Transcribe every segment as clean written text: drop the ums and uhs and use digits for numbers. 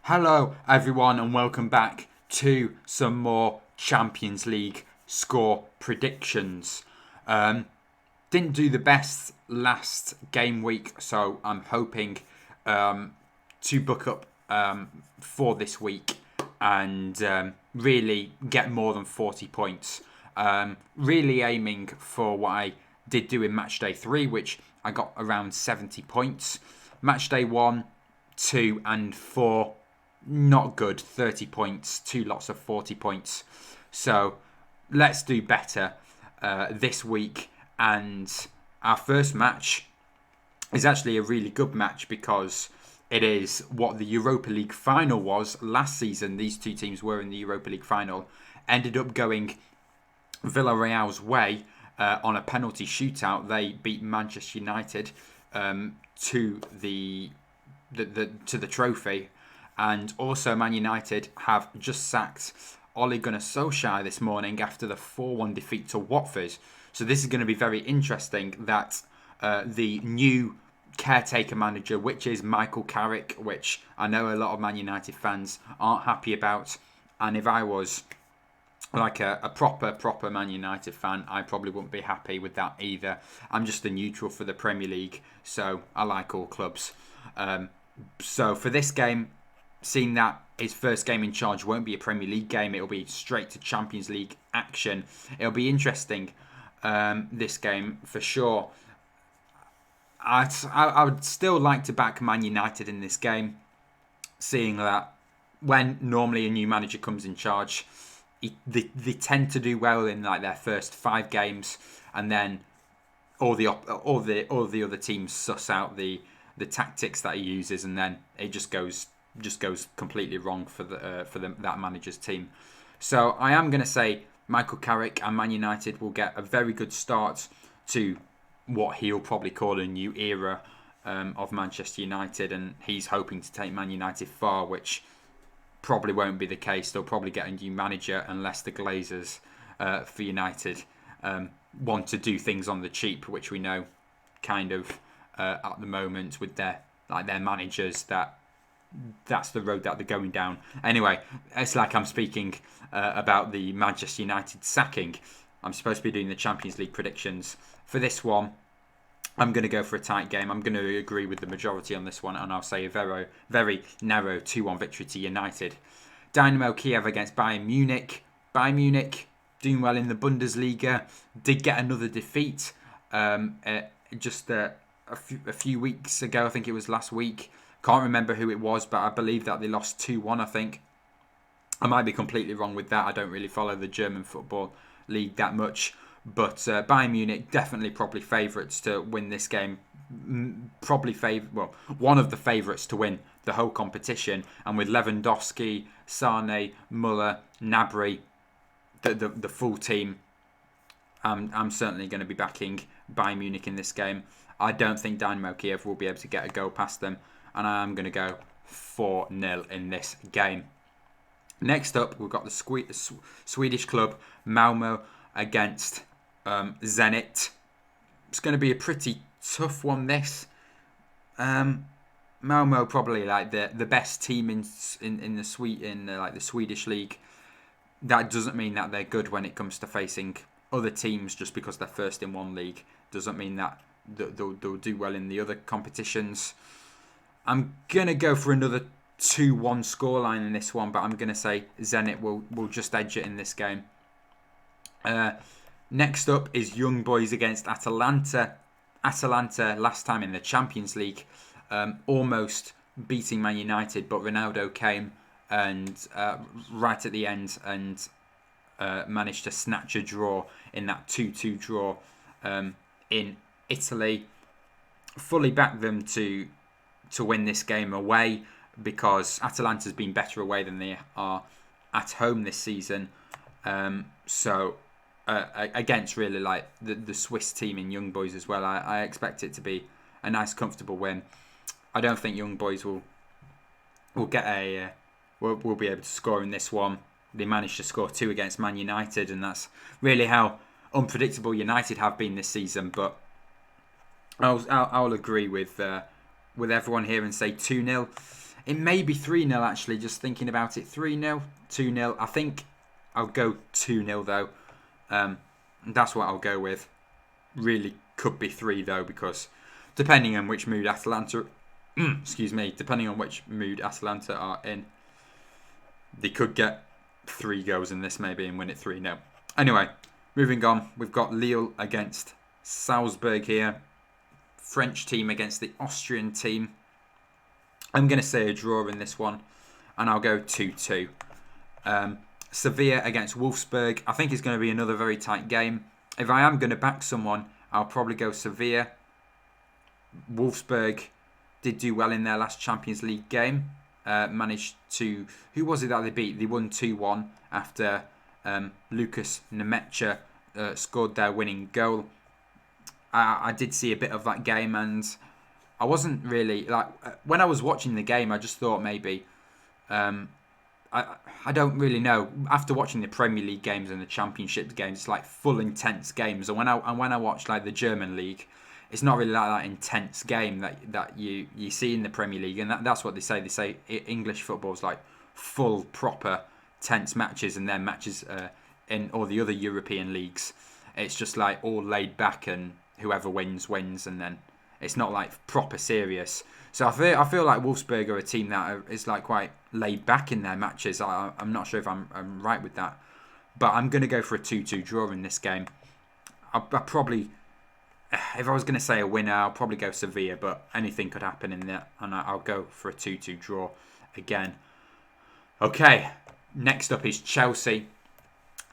Hello, everyone, and welcome back to some more Champions League score predictions. Didn't do the best last game week, so I'm hoping to book up for this week and really get more than 40 points. Really aiming for what I did do in match day 3, which I got around 70 points. Match day 1, 2 and 4, not good. 30 points, 2 lots of 40 points. So let's do better this week. And our first match is actually a really good match because it is what the Europa League final was last season. These two teams were in the Europa League final. Ended up going Villarreal's way on a penalty shootout. They beat Manchester United to the trophy. And also Man United have just sacked Ole Gunnar Solskjaer this morning after the 4-1 defeat to Watford. So this is going to be very interesting that the new caretaker manager, which is Michael Carrick, which I know a lot of Man United fans aren't happy about. And if I was like a proper Man United fan, I probably wouldn't be happy with that either. I'm just a neutral for the Premier League, so I like all clubs. So for this game, seeing that his first game in charge won't be a Premier League game, it'll be straight to Champions League action. It'll be interesting, this game for sure. I would still like to back Man United in this game, seeing that when normally a new manager comes in charge, they tend to do well in like their first 5 games, and then all the other teams suss out the tactics that he uses, and then it just goes completely wrong for that manager's team. So I am going to say Michael Carrick and Man United will get a very good start to what he'll probably call a new era of Manchester United, and he's hoping to take Man United far, which probably won't be the case. They'll probably get a new manager unless the Glazers for United want to do things on the cheap, which we know kind of at the moment with their managers that's the road that they're going down. Anyway, it's like I'm speaking about the Manchester United sacking. I'm supposed to be doing the Champions League predictions. For this one, I'm going to go for a tight game. I'm going to agree with the majority on this one, and I'll say a very, very narrow 2-1 victory to United. Dynamo Kiev against Bayern Munich. Bayern Munich doing well in the Bundesliga. Did get another defeat just a few weeks ago. I think it was last week. Can't remember who it was, but I believe that they lost 2-1, I think. I might be completely wrong with that. I don't really follow the German football league that much. But Bayern Munich definitely probably favourites to win this game. One of the favourites to win the whole competition. And with Lewandowski, Sane, Muller, Gnabry, the full team, I'm certainly going to be backing Bayern Munich in this game. I don't think Dynamo Kiev will be able to get a goal past them, and I am going to go 4-0 in this game. Next up, we've got the Swedish club Malmo against Zenit. It's going to be a pretty tough one, this. Malmo probably like the best team in the Swedish league. That doesn't mean that they're good when it comes to facing other teams just because they're first in one league. Doesn't mean that they'll do well in the other competitions. I'm going to go for another 2-1 scoreline in this one, but I'm going to say Zenit will just edge it in this game. Next up is Young Boys against Atalanta. Atalanta last time in the Champions League almost beating Man United, but Ronaldo came and right at the end and managed to snatch a draw in that 2-2 draw in Italy. Fully back them to win this game away because Atalanta's been better away than they are at home this season. Against really like the Swiss team in Young Boys as well, I expect it to be a nice, comfortable win. I don't think Young Boys will get will be able to score in this one. They managed to score 2 against Man United, and that's really how unpredictable United have been this season. But I'll agree with everyone here and say 2-0 It may be 3-0 actually, just thinking about it. 3-0, 2-0. I think I'll go 2-0 though. That's what I'll go with. Really could be 3 though, because depending on which mood Atalanta depending on which mood Atalanta are in, they could get 3 goals in this maybe and win it 3-0. Anyway, moving on, we've got Lille against Salzburg here. French team against the Austrian team. I'm going to say a draw in this one, and I'll go 2-2. Sevilla against Wolfsburg. I think it's going to be another very tight game. If I am going to back someone, I'll probably go Sevilla. Wolfsburg did do well in their last Champions League game. Managed to... Who was it that they beat? They won 2-1 after Lucas Nemecha scored their winning goal. I did see a bit of that game, and I wasn't really... when I was watching the game, I just thought maybe... I don't really know. After watching the Premier League games and the Championship games, it's like full intense games. And when I watch like the German League, it's not really like that intense game that you see in the Premier League. And that's what they say. They say English football is like full, proper, tense matches, and then matches in all the other European leagues, it's just like all laid back and whoever wins, and then it's not like proper serious. So I feel like Wolfsburg are a team that is like quite laid back in their matches. I'm not sure if I'm right with that, but I'm going to go for a 2-2 draw in this game. I probably, if I was going to say a winner, I'll probably go Sevilla, but anything could happen in that, and I'll go for a 2-2 draw again. Okay, next up is Chelsea.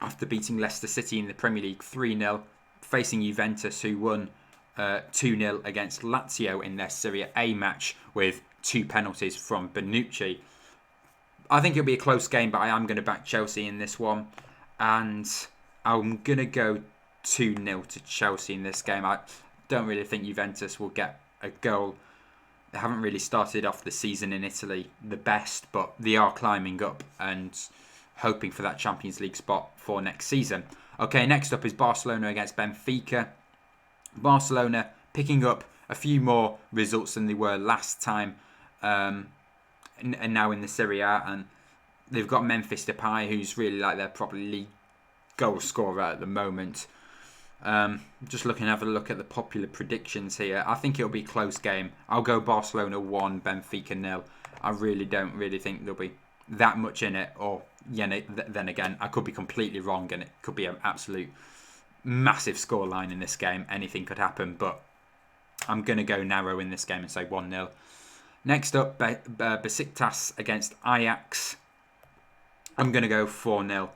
After beating Leicester City in the Premier League 3-0, facing Juventus, who won 2-0 against Lazio in their Serie A match with 2 penalties from Bonucci. I think it'll be a close game, but I am going to back Chelsea in this one, and I'm going to go 2-0 to Chelsea in this game. I don't really think Juventus will get a goal. They haven't really started off the season in Italy the best, but they are climbing up and hoping for that Champions League spot for next season. Okay, next up is Barcelona against Benfica. Barcelona picking up a few more results than they were last time, and now in the Serie A, and they've got Memphis Depay, who's really like their proper league goal scorer at the moment. Just have a look at the popular predictions here. I think it'll be a close game. I'll go Barcelona 1, Benfica 0. I don't really think there'll be that much in it, or then again, I could be completely wrong, and it could be an absolute massive scoreline in this game. Anything could happen, but I'm going to go narrow in this game and say 1-0. Next up, Besiktas against Ajax. I'm going to go 4-0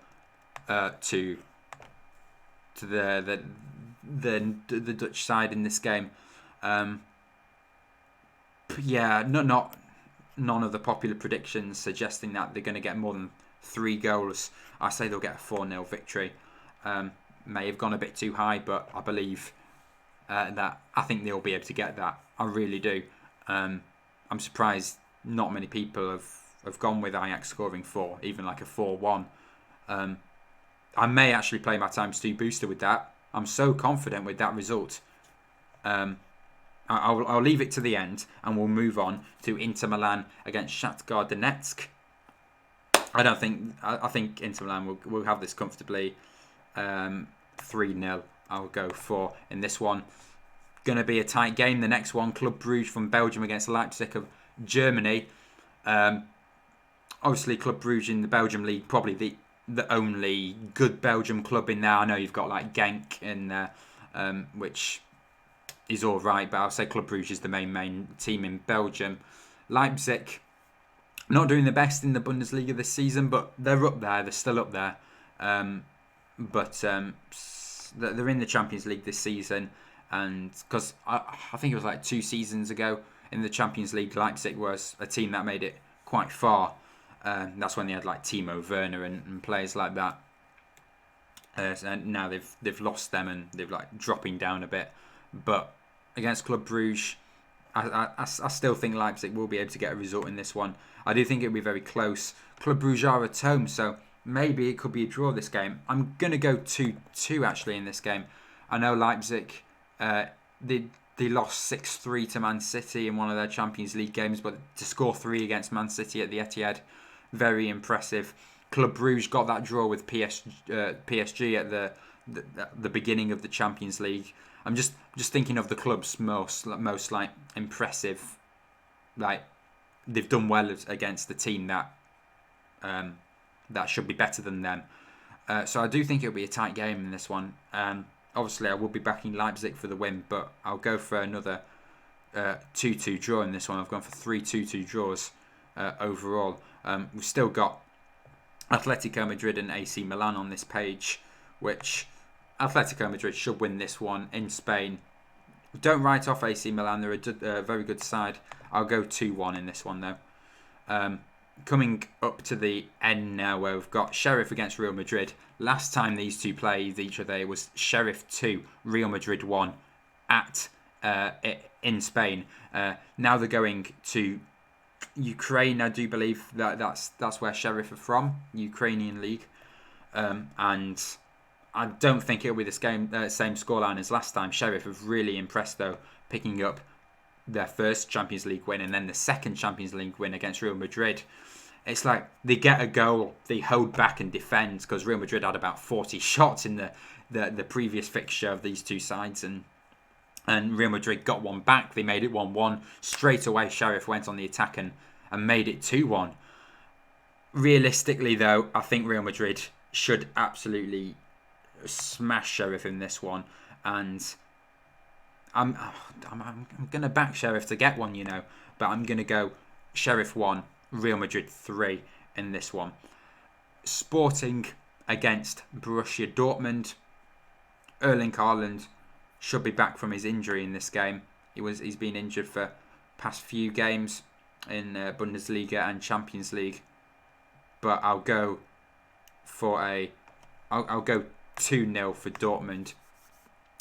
to the Dutch side in this game. None of the popular predictions suggesting that they're going to get more than 3 goals. I say they'll get a 4-0 victory. May have gone a bit too high, but I believe that I think they'll be able to get that. I really do. I'm surprised not many people have gone with Ajax scoring 4, even like a 4-1. I may actually play my ×2 booster with that. I'm so confident with that result. I'll leave it to the end, and we'll move on to Inter Milan against Shakhtar Donetsk. I think Inter Milan will have this comfortably. 3-0 I'll go for in this one. Going to be a tight game. The next one, Club Brugge from Belgium against Leipzig of Germany. Obviously, Club Brugge in the Belgium league, probably the only good Belgium club in there. I know you've got like Genk in there, which is all right, but I'll say Club Brugge is the main team in Belgium. Leipzig, not doing the best in the Bundesliga this season, but they're up there. They're still up there. But they're in the Champions League this season, and because I think it was like 2 seasons ago in the Champions League, Leipzig was a team that made it quite far. That's when they had like Timo Werner and players like that. And now they've lost them, and they're like dropping down a bit. But against Club Brugge, I still think Leipzig will be able to get a result in this one. I do think it'll be very close. Club Brugge are at home, so maybe it could be a draw this game. I'm going to go 2-2 actually in this game. I know Leipzig, they They lost 6-3 to Man City in one of their Champions League games, but to score 3 against Man City at the Etihad, very impressive. Club Brugge got that draw with PSG at the beginning of the Champions League. I'm just thinking of the club's most like impressive, like they've done well against the team that should be better than them. So I do think it'll be a tight game in this one. Obviously, I will be backing Leipzig for the win, but I'll go for another 2-2 draw in this one. I've gone for 3 2-2 draws overall. We've still got Atletico Madrid and AC Milan on this page, which Atletico Madrid should win this one in Spain. Don't write off AC Milan. They're a very good side. I'll go 2-1 in this one, though. Coming up to the end now, where we've got Sheriff against Real Madrid. Last time these two played each other, it was Sheriff 2, Real Madrid 1 in Spain. Now they're going to Ukraine. I do believe that's where Sheriff are from, Ukrainian league. And I don't think it'll be the same scoreline as last time. Sheriff have really impressed, though, picking up their first Champions League win and then the second Champions League win against Real Madrid. It's like they get a goal, they hold back and defend, because Real Madrid had about 40 shots in the previous fixture of these two sides, and Real Madrid got one back. They made it 1-1. Straight away, Sheriff went on the attack and made it 2-1. Realistically, though, I think Real Madrid should absolutely smash Sheriff in this one, and I'm going to back Sheriff to get one, but I'm going to go Sheriff 1, Real Madrid 3 in this one. Sporting against Borussia Dortmund. Erling Haaland should be back from his injury in this game. He's been injured for past few games in Bundesliga and Champions League, but I'll go for I'll go 2-0 for Dortmund.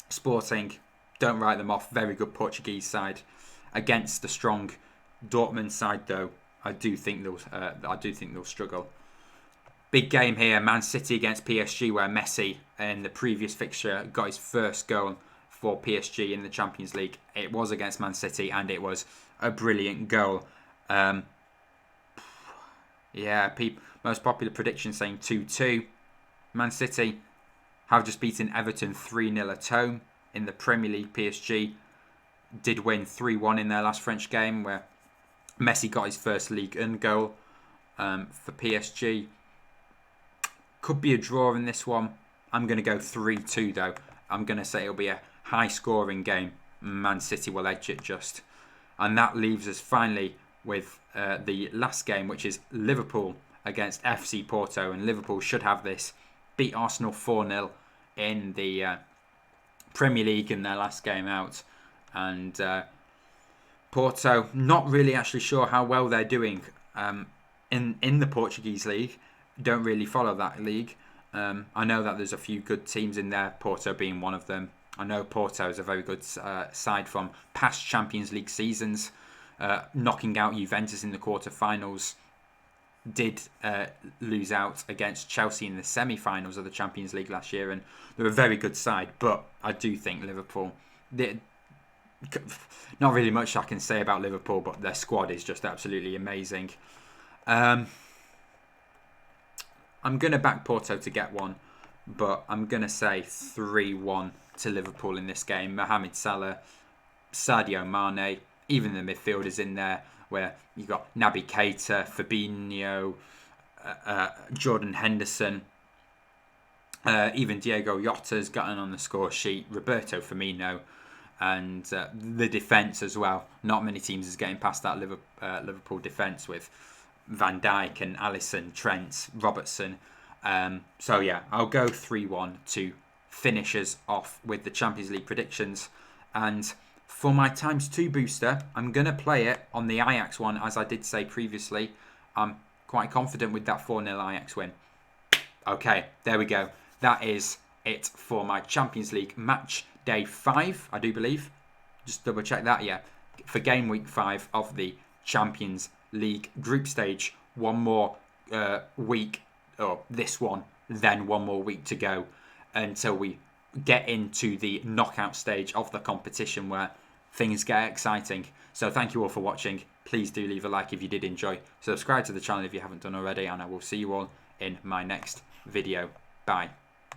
Sporting, don't write them off. Very good Portuguese side against the strong Dortmund side, though. I do think they'll struggle. Big game here, Man City against PSG, where Messi in the previous fixture got his first goal for PSG in the Champions League. It was against Man City, and it was a brilliant goal. Most popular prediction saying 2-2. Man City have just beaten Everton 3-0 at home in the Premier League. PSG did win 3-1 in their last French game, where Messi got his first Ligue 1 goal for PSG. Could be a draw in this one. I'm going to go 3-2, though. I'm going to say it'll be a high-scoring game. Man City will edge it just. And that leaves us finally with the last game, which is Liverpool against FC Porto. And Liverpool should have this. Beat Arsenal 4-0 in the Premier League in their last game out. And Porto, not really actually sure how well they're doing in the Portuguese league. Don't really follow that league. I know that there's a few good teams in there, Porto being one of them. I know Porto is a very good side from past Champions League seasons, knocking out Juventus in the quarterfinals. Did lose out against Chelsea in the semi-finals of the Champions League last year, and they're a very good side. But I do think Liverpool, not really much I can say about Liverpool, but their squad is just absolutely amazing. I'm going to back Porto to get one, but I'm going to say 3-1 to Liverpool in this game. Mohamed Salah, Sadio Mane, even the midfielders in there, where you got Naby Keita, Fabinho, Jordan Henderson, even Diego Jota's gotten on the score sheet, Roberto Firmino, and the defence as well. Not many teams is getting past that Liverpool defence with Van Dijk and Alisson, Trent, Robertson. So yeah, I'll go 3-1 to finish us off with the Champions League predictions. And for my ×2 booster, I'm going to play it on the Ajax one, as I did say previously. I'm quite confident with that 4-0 Ajax win. Okay, there we go. That is it for my Champions League match day 5, I do believe. Just double check that, yeah. For game week 5 of the Champions League group stage. One more week, or this one, then one more week to go until we get into the knockout stage of the competition, where things get exciting. So thank you all for watching. Please do leave a like if you did enjoy. Subscribe to the channel if you haven't done already, and I will see you all in my next video. Bye.